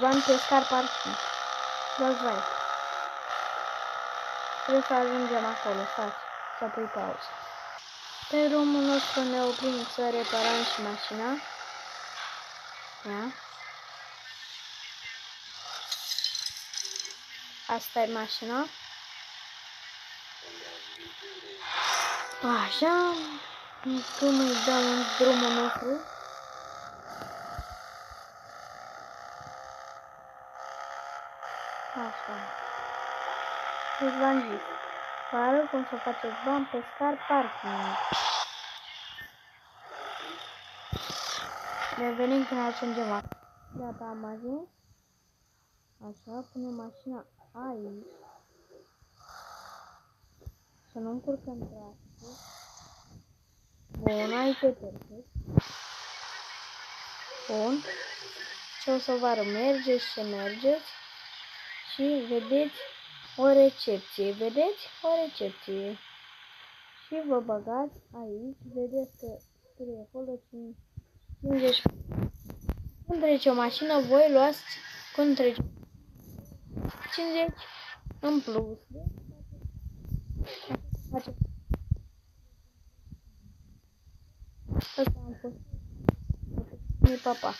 bani pe Scar Parking. Dați like. Trebuie să ajungem acolo, stați, să pui pauză. Pe drumul nostru ne oprim să reparăm și mașina. Ia. Asta e mașina. Așa. Cum îi dăm în drumul nostru. Așa. Deci v-am zis. Vă arăt cum să faceți bani pe Scar Parking. Revenim când ajungem acolo. Gata, am ajuns. Așa, punem mașina aici. Să nu încurcăm traficul. Bun, aici e perfect. Bun. Și o să vă arăt, mergeți și mergeți. Și vedeți o recepție. Vedeți o recepție. Și vă băgați aici. Vedeți că scrie acolo 50. Când trece o mașină, voi luați când trece 50 în plus. Asta am fost. Pa, pa.